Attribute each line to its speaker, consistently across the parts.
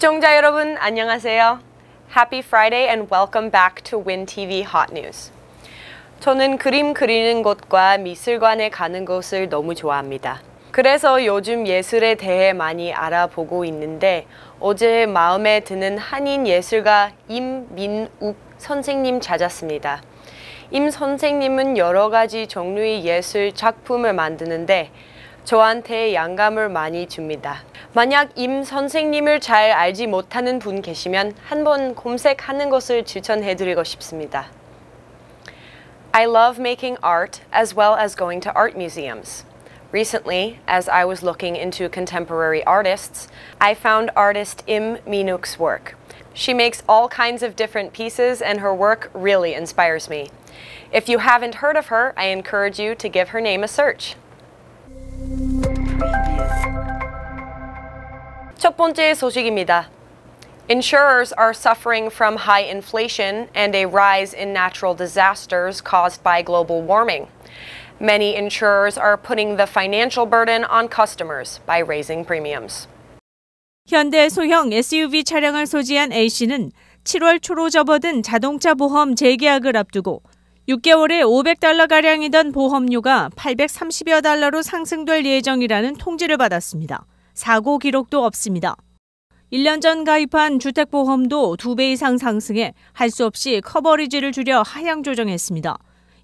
Speaker 1: 시청자 여러분, 안녕하세요. Happy Friday and welcome back to Win TV Hot News. 저는 그림 그리는 곳과 미술관에 가는 것을 너무 좋아합니다. 그래서 요즘 예술에 대해 많이 알아보고 있는데 어제 마음에 드는 한인 예술가 임민욱 선생님 찾았습니다. 임 선생님은 여러 가지 종류의 예술 작품을 만드는데 저한테 영감을 많이 줍니다. 만약 임 선생님을 잘 알지 못하는 분 계시면 한번 검색하는 것을 추천해드리고 싶습니다. I love making art as well as going to art museums. Recently, as I was looking into contemporary artists, I found artist Im Minuk's work. She makes all kinds of different pieces and her work really inspires me. If you haven't heard of her, I encourage you to give her name a search. 첫 번째 소식입니다. Insurers are suffering from high inflation and a rise in natural disasters caused by global warming. Many insurers are putting the financial burden on customers by raising premiums.
Speaker 2: 현대 소형 SUV 차량을 소지한 A씨는 7월 초로 접어든 자동차 보험 재계약을 앞두고 6개월에 $500가량이던 보험료가 $830여 달러로 상승될 예정이라는 통지를 받았습니다. 사고 기록도 없습니다. 1년 전 가입한 주택보험도 2배 이상 상승해 할 수 없이 커버리지를 줄여 하향 조정했습니다.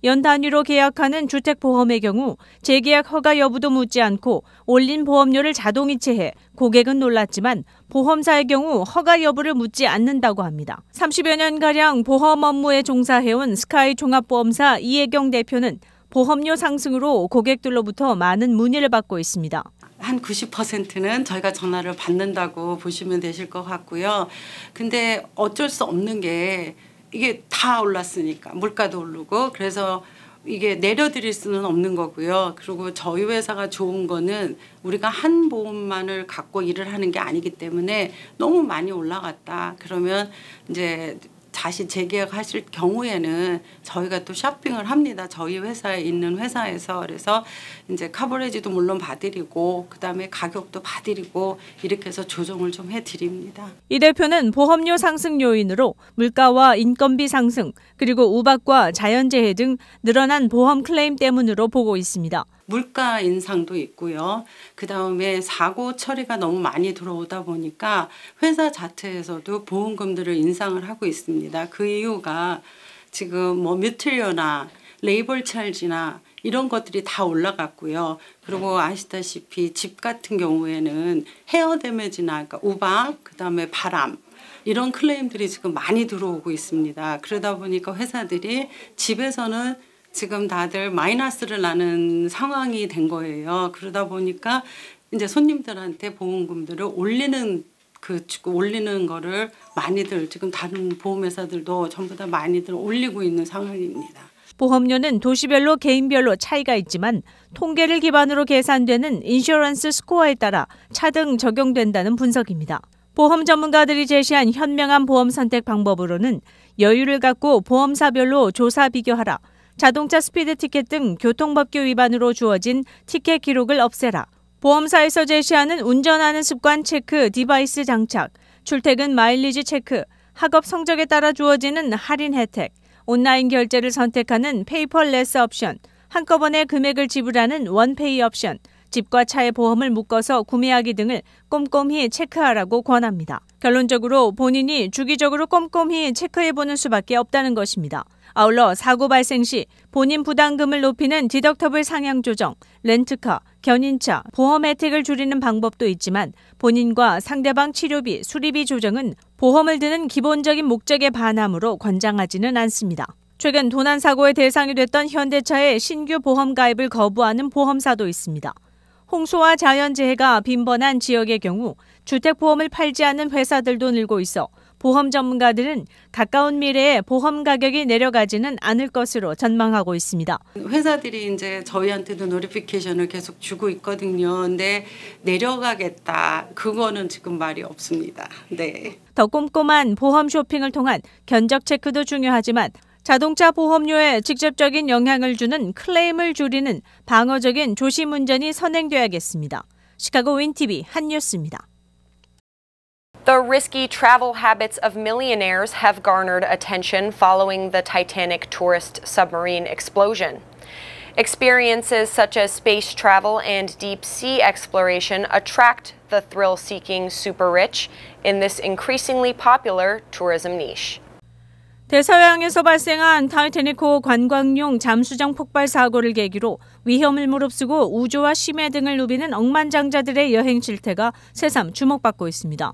Speaker 2: 연 단위로 계약하는 주택보험의 경우 재계약 허가 여부도 묻지 않고 올린 보험료를 자동 이체해 고객은 놀랐지만 보험사의 경우 허가 여부를 묻지 않는다고 합니다. 30여 년가량 보험 업무에 종사해온 스카이 종합보험사 이혜경 대표는 보험료 상승으로 고객들로부터 많은 문의를 받고 있습니다.
Speaker 3: 한 90%는 저희가 전화를 받는다고 보시면 되실 것 같고요. 근데 어쩔 수 없는 게 이게 다 올랐으니까 물가도 오르고 그래서 이게 내려드릴 수는 없는 거고요. 그리고 저희 회사가 좋은 거는 우리가 한 보험만을 갖고 일을 하는 게 아니기 때문에 너무 많이 올라갔다. 그러면 이제 다시 재계약하실 경우에는 저희가 또 쇼핑을 합니다. 저희 회사에 있는 회사에서. 그래서 이제 커버리지도 물론 봐드리고 그다음에 가격도 봐드리고 이렇게 해서 조정을 좀 해드립니다.
Speaker 2: 이 대표는 보험료 상승 요인으로 물가와 인건비 상승 그리고 우박과 자연재해 등 늘어난 보험 클레임 때문으로 보고 있습니다.
Speaker 3: 물가 인상도 있고요. 그다음에 사고 처리가 너무 많이 들어오다 보니까 회사 자체에서도 보험금들을 인상을 하고 있습니다. 그 이유가 지금 뭐 뮤틸료나 레이벌 찰지나 이런 것들이 다 올라갔고요. 그리고 아시다시피 집 같은 경우에는 헤어 데미지나 그러니까 우박, 그다음에 바람 이런 클레임들이 지금 많이 들어오고 있습니다. 그러다 보니까 회사들이 집에서는 지금 다들 마이너스를 나는 상황이 된 거예요. 그러다 보니까 이제 손님들한테 보험금들을 올리는 거를 많이들 지금 다른 보험회사들도 전부 다 많이들 올리고 있는 상황입니다.
Speaker 2: 보험료는 도시별로 개인별로 차이가 있지만 통계를 기반으로 계산되는 인슈런스 스코어에 따라 차등 적용된다는 분석입니다. 보험 전문가들이 제시한 현명한 보험 선택 방법으로는 여유를 갖고 보험사별로 조사 비교하라, 자동차 스피드 티켓 등 교통법규 위반으로 주어진 티켓 기록을 없애라, 보험사에서 제시하는 운전하는 습관 체크 디바이스 장착, 출퇴근 마일리지 체크, 학업 성적에 따라 주어지는 할인 혜택, 온라인 결제를 선택하는 페이퍼레스 옵션, 한꺼번에 금액을 지불하는 원페이 옵션, 집과 차의 보험을 묶어서 구매하기 등을 꼼꼼히 체크하라고 권합니다. 결론적으로 본인이 주기적으로 꼼꼼히 체크해보는 수밖에 없다는 것입니다. 아울러 사고 발생 시 본인 부담금을 높이는 디덕터블 상향 조정, 렌트카, 견인차, 보험 혜택을 줄이는 방법도 있지만 본인과 상대방 치료비, 수리비 조정은 보험을 드는 기본적인 목적에 반하므로 권장하지는 않습니다. 최근 도난사고의 대상이 됐던 현대차의 신규 보험 가입을 거부하는 보험사도 있습니다. 홍수와 자연재해가 빈번한 지역의 경우 주택보험을 팔지 않는 회사들도 늘고 있어 보험 전문가들은 가까운 미래에 보험 가격이 내려가지는 않을 것으로 전망하고 있습니다.
Speaker 3: 회사들이 이제 저희한테도 노티피케이션을 계속 주고 있거든요. 근데 내려가겠다. 그거는 지금 말이 없습니다. 네.
Speaker 2: 더 꼼꼼한 보험 쇼핑을 통한 견적 체크도 중요하지만 자동차 보험료에 직접적인 영향을 주는 클레임을 줄이는 방어적인 조심 운전이 선행돼야겠습니다. 시카고 윈TV 한뉴스입니다.
Speaker 1: The risky travel habits of millionaires have garnered attention following the Titanic tourist submarine explosion. Experiences such as space travel and deep sea exploration attract the thrill-seeking super rich in this increasingly popular tourism niche.
Speaker 2: 대서양에서 발생한 타이타닉호 관광용 잠수정 폭발 사고를 계기로 위험을 무릅쓰고 우주와 심해 등을 누비는 억만장자들의 여행 실태가 새삼 주목받고 있습니다.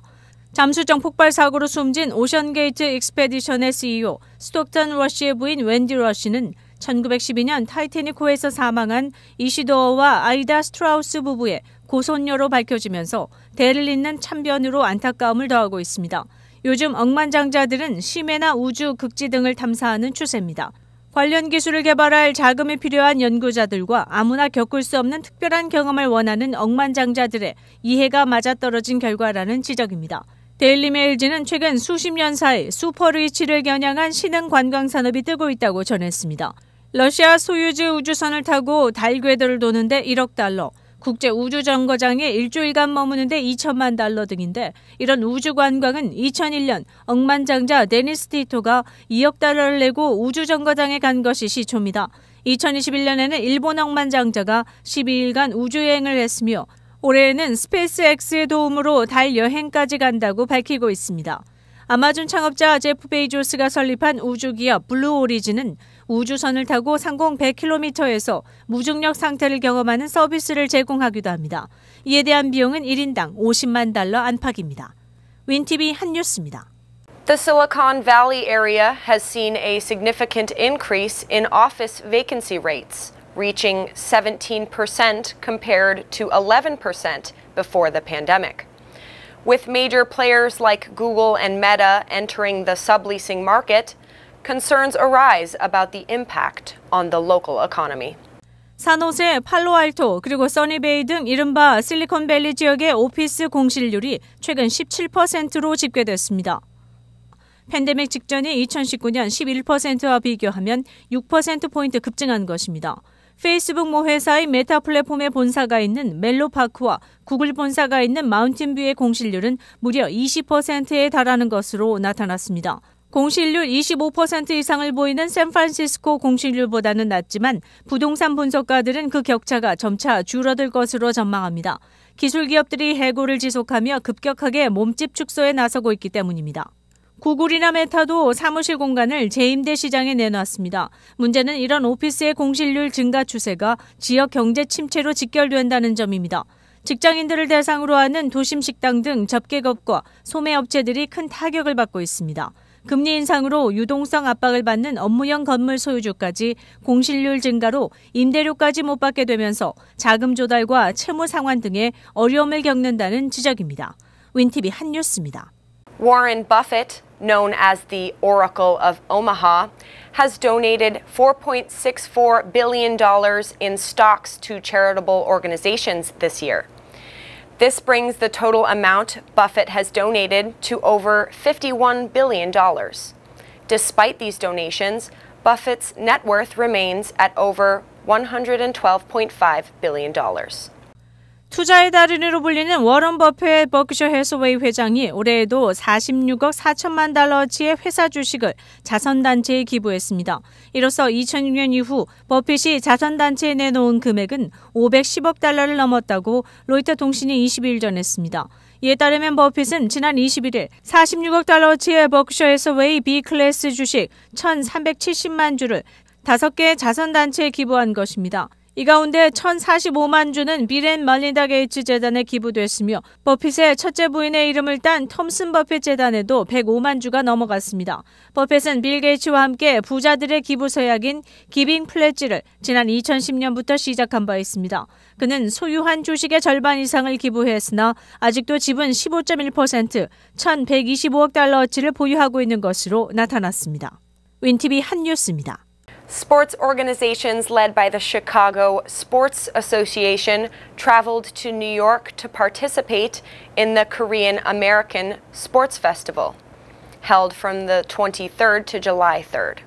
Speaker 2: 잠수정 폭발 사고로 숨진 오션게이트 익스페디션의 CEO 스톡턴 러시의 부인 웬디 러시는 1912년 타이타닉호에서 사망한 이시도어와 아이다 스트라우스 부부의 고손녀로 밝혀지면서 대를 잇는 참변으로 안타까움을 더하고 있습니다. 요즘 억만장자들은 심해나 우주, 극지 등을 탐사하는 추세입니다. 관련 기술을 개발할 자금이 필요한 연구자들과 아무나 겪을 수 없는 특별한 경험을 원하는 억만장자들의 이해가 맞아떨어진 결과라는 지적입니다. 데일리메일지는 최근 수십 년 사이 슈퍼리치를 겨냥한 신흥 관광산업이 뜨고 있다고 전했습니다. 러시아 소유즈 우주선을 타고 달 궤도를 도는데 1억 달러, 국제 우주 정거장에 일주일간 머무는데 2천만 달러 등인데 이런 우주 관광은 2001년 억만장자 데니스 티토가 2억 달러를 내고 우주 정거장에 간 것이 시초입니다. 2021년에는 일본 억만장자가 12일간 우주여행을 했으며 올해에는 스페이스X의 도움으로 달 여행까지 간다고 밝히고 있습니다. 아마존 창업자 제프 베이조스가 설립한 우주기업 블루 오리진은 우주선을 타고 상공 100km에서 무중력 상태를 경험하는 서비스를 제공하기도 합니다. 이에 대한 비용은 1인당 50만 달러 안팎입니다. 윈TV 한뉴스입니다.
Speaker 1: The Silicon Valley area has seen a significant increase in office vacancy rates, reaching 17% compared to 11% before the pandemic. With major players like Google and Meta entering the subleasing market, concerns arise about the impact on the local economy.
Speaker 2: 산호세, 팔로알토, 그리고 써니베이 등 이른바 실리콘밸리 지역의 오피스 공실률이 최근 17%로 집계됐습니다. 팬데믹 직전인 2019년 11%와 비교하면 6%포인트 급증한 것입니다. 페이스북 모 회사의 메타 플랫폼의 본사가 있는 멜로파크와 구글 본사가 있는 마운틴뷰의 공실률은 무려 20%에 달하는 것으로 나타났습니다. 공실률 25% 이상을 보이는 샌프란시스코 공실률보다는 낮지만 부동산 분석가들은 그 격차가 점차 줄어들 것으로 전망합니다. 기술 기업들이 해고를 지속하며 급격하게 몸집 축소에 나서고 있기 때문입니다. 구글이나 메타도 사무실 공간을 재임대 시장에 내놨습니다. 문제는 이런 오피스의 공실률 증가 추세가 지역 경제 침체로 직결된다는 점입니다. 직장인들을 대상으로 하는 도심 식당 등 접객업과 소매업체들이 큰 타격을 받고 있습니다. 금리 인상으로 유동성 압박을 받는 업무형 건물 소유주까지 공실률 증가로 임대료까지 못 받게 되면서 자금 조달과 채무 상환 등의 어려움을 겪는다는 지적입니다. 윈TV 한뉴스입니다.
Speaker 1: Warren Buffett, known as the Oracle of Omaha, has donated $4.64 billion in stocks to charitable organizations this year. This brings the total amount Buffett has donated to over $51 billion. Despite these donations, Buffett's net worth remains at over $112.5 billion.
Speaker 2: 투자의 달인으로 불리는 워런 버핏 버크셔 해서웨이 회장이 올해에도 46억 4천만 달러어치의 회사 주식을 자선단체에 기부했습니다. 이로써 2006년 이후 버핏이 자선단체에 내놓은 금액은 510억 달러를 넘었다고 로이터 통신이 20일 전했습니다. 이에 따르면 버핏은 지난 21일 46억 달러어치의 버크셔 해서웨이 B클래스 주식 1,370만 주를 5개의 자선단체에 기부한 것입니다. 이 가운데 1,045만 주는 빌 앤 말린다 게이츠 재단에 기부됐으며 버핏의 첫째 부인의 이름을 딴 톰슨 버핏 재단에도 105만 주가 넘어갔습니다. 버핏은 빌 게이츠와 함께 부자들의 기부 서약인 기빙 플래지를 지난 2010년부터 시작한 바 있습니다. 그는 소유한 주식의 절반 이상을 기부했으나 아직도 지분 15.1%, 1,125억 달러어치를 보유하고 있는 것으로 나타났습니다. 윈TV 한뉴스입니다.
Speaker 1: Sports organizations led by the Chicago Sports Association traveled to New York to participate in the Korean American Sports Festival, held from the 23rd to July 3rd.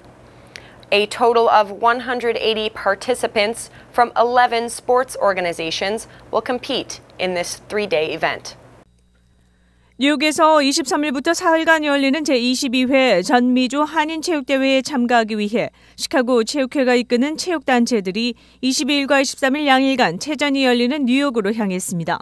Speaker 1: A total of 180 participants from 11 sports organizations will compete in this three-day event.
Speaker 2: 뉴욕에서 23일부터 사흘간 열리는 제22회 전미주 한인체육대회에 참가하기 위해 시카고 체육회가 이끄는 체육단체들이 22일과 23일 양일간 체전이 열리는 뉴욕으로 향했습니다.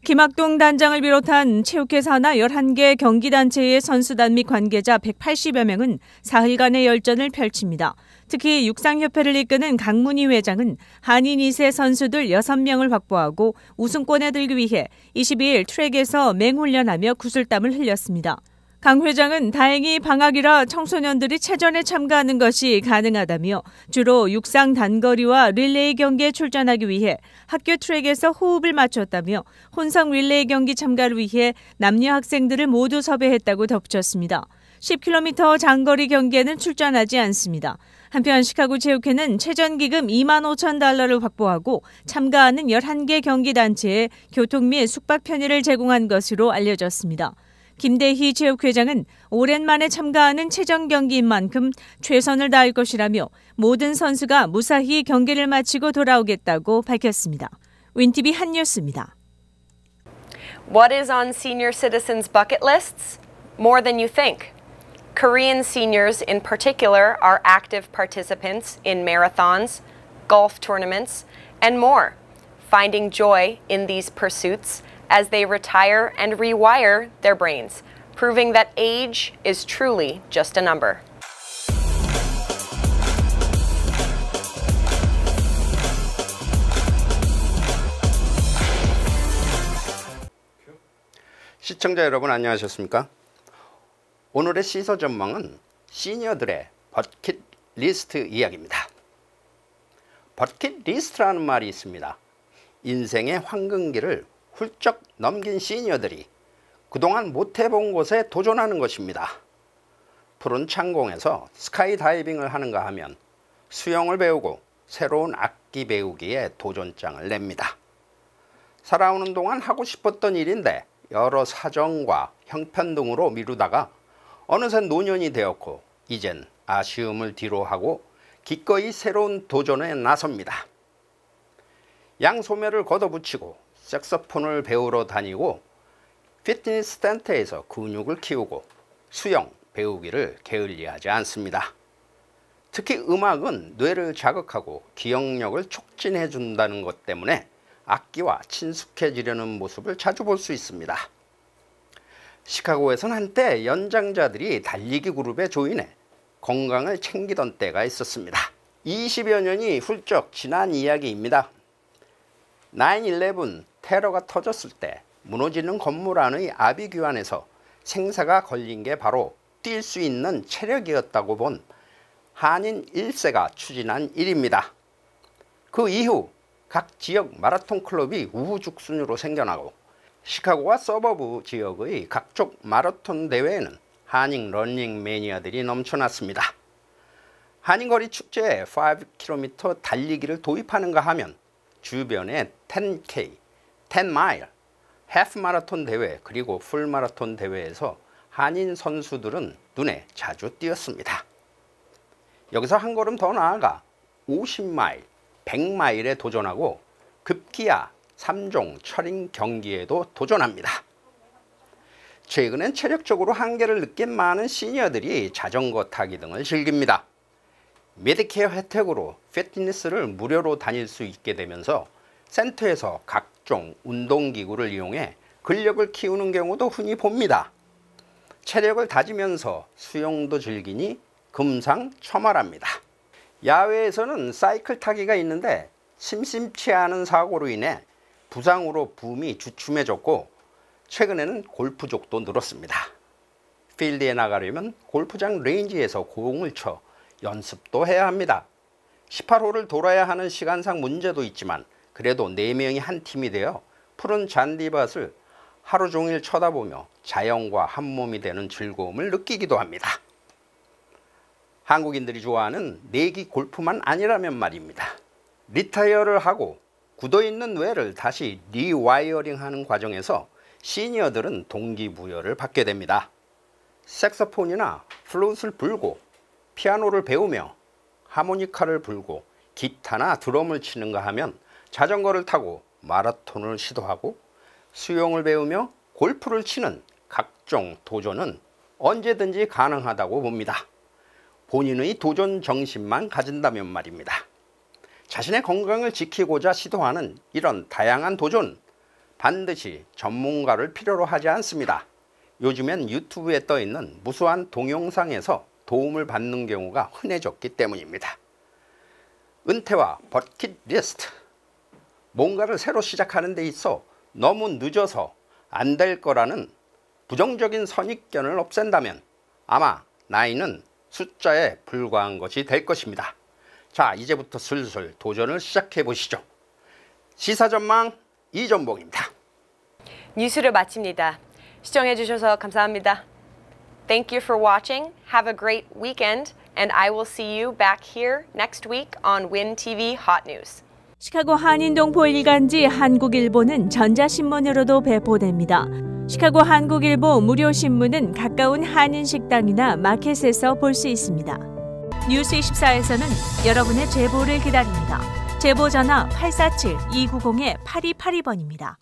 Speaker 2: 김학동 단장을 비롯한 체육회 산하 11개 경기단체의 선수단 및 관계자 180여 명은 사흘간의 열전을 펼칩니다. 특히 육상협회를 이끄는 강문희 회장은 한인 2세 선수들 6명을 확보하고 우승권에 들기 위해 22일 트랙에서 맹훈련하며 구슬땀을 흘렸습니다. 강 회장은 다행히 방학이라 청소년들이 체전에 참가하는 것이 가능하다며 주로 육상 단거리와 릴레이 경기에 출전하기 위해 학교 트랙에서 호흡을 맞췄다며 혼성 릴레이 경기 참가를 위해 남녀 학생들을 모두 섭외했다고 덧붙였습니다. 10km 장거리 경기에는 출전하지 않습니다. 한편 시카고 체육회는 체전 기금 2만 5천 달러를 확보하고 참가하는 11개 경기단체에 교통 및 숙박 편의를 제공한 것으로 알려졌습니다. 김대희 체육회장은 오랜만에 참가하는 체전 경기인 만큼 최선을 다할 것이라며 모든 선수가 무사히 경기를 마치고 돌아오겠다고 밝혔습니다. 윈TV 한뉴스입니다.
Speaker 1: What is on senior citizens' bucket lists? More than you think. Korean seniors in particular are active participants in marathons, golf tournaments, and more, finding joy in these pursuits as they retire and rewire their brains, proving that age is truly just a number.
Speaker 4: 시청자 여러분 안녕하셨습니까? 오늘의 시서 전망은 시니어들의 버킷리스트 이야기입니다. 버킷리스트라는 말이 있습니다. 인생의 황금기를 훌쩍 넘긴 시니어들이 그동안 못해본 곳에 도전하는 것입니다. 푸른 창공에서 스카이다이빙을 하는가 하면 수영을 배우고 새로운 악기 배우기에 도전장을 냅니다. 살아오는 동안 하고 싶었던 일인데 여러 사정과 형편 등으로 미루다가 어느새 노년이 되었고 이젠 아쉬움을 뒤로하고 기꺼이 새로운 도전에 나섭니다. 양소매를 걷어붙이고 색소폰을 배우러 다니고 피트니스 센터에서 근육을 키우고 수영 배우기를 게을리하지 않습니다. 특히 음악은 뇌를 자극하고 기억력을 촉진해 준다는 것 때문에 악기와 친숙해지려는 모습을 자주 볼 수 있습니다. 시카고에서는 한때 연장자들이 달리기 그룹에 조인해 건강을 챙기던 때가 있었습니다. 20여 년이 훌쩍 지난 이야기입니다. 9/11 테러가 터졌을 때 무너지는 건물 안의 아비규환에서 생사가 걸린 게 바로 뛸 수 있는 체력이었다고 본 한인 1세가 추진한 일입니다. 그 이후 각 지역 마라톤 클럽이 우후죽순으로 생겨나고 시카고와 서버브 지역의 각종 마라톤 대회에는 한인 러닝 매니아들이 넘쳐났습니다. 한인거리 축제에 5km 달리기를 도입하는가 하면 주변에 10K, 10마일, 하프 마라톤 대회 그리고 풀 마라톤 대회에서 한인 선수들은 눈에 자주 띄었습니다. 여기서 한 걸음 더 나아가 50마일, 100마일에 도전하고 급기야 3종 철인 경기에도 도전합니다. 최근엔 체력적으로 한계를 느낀 많은 시니어들이 자전거 타기 등을 즐깁니다. 메디케어 혜택으로 피트니스를 무료로 다닐 수 있게 되면서 센터에서 각종 운동기구를 이용해 근력을 키우는 경우도 흔히 봅니다. 체력을 다지면서 수영도 즐기니 금상첨화랍니다. 야외에서는 사이클 타기가 있는데 심심치 않은 사고로 인해 부상으로 붐이 주춤해졌고 최근에는 골프족도 늘었습니다. 필드에 나가려면 골프장 레인지에서 공을 쳐 연습도 해야 합니다. 18홀을 돌아야 하는 시간상 문제도 있지만 그래도 4명이 한 팀이 되어 푸른 잔디밭을 하루 종일 쳐다보며 자연과 한몸이 되는 즐거움을 느끼기도 합니다. 한국인들이 좋아하는 내기 골프만 아니라면 말입니다. 리타이어를 하고 굳어있는 뇌를 다시 리와이어링하는 과정에서 시니어들은 동기부여를 받게 됩니다. 색소폰이나 플룻을 불고 피아노를 배우며 하모니카를 불고 기타나 드럼을 치는가 하면 자전거를 타고 마라톤을 시도하고 수영을 배우며 골프를 치는 각종 도전은 언제든지 가능하다고 봅니다. 본인의 도전 정신만 가진다면 말입니다. 자신의 건강을 지키고자 시도하는 이런 다양한 도전, 반드시 전문가를 필요로 하지 않습니다. 요즘엔 유튜브에 떠있는 무수한 동영상에서 도움을 받는 경우가 흔해졌기 때문입니다. 은퇴와 버킷리스트. 뭔가를 새로 시작하는 데 있어 너무 늦어서 안 될 거라는 부정적인 선입견을 없앤다면 아마 나이는 숫자에 불과한 것이 될 것입니다. 자, 이제부터 슬슬 도전을 시작해 보시죠. 시사전망 이전봉입니다.
Speaker 1: 뉴스를 마칩니다. 시청해 주셔서 감사합니다. Thank you for watching. Have a great weekend, and I will see you back here next week on Win TV Hot News.
Speaker 2: 시카고 한인동포 일간지 한국일보는 전자신문으로도 배포됩니다. 시카고 한국일보 무료신문은 가까운 한인식당이나 마켓에서 볼 수 있습니다. 뉴스24에서는 여러분의 제보를 기다립니다. 제보 전화 847-290-8282번입니다.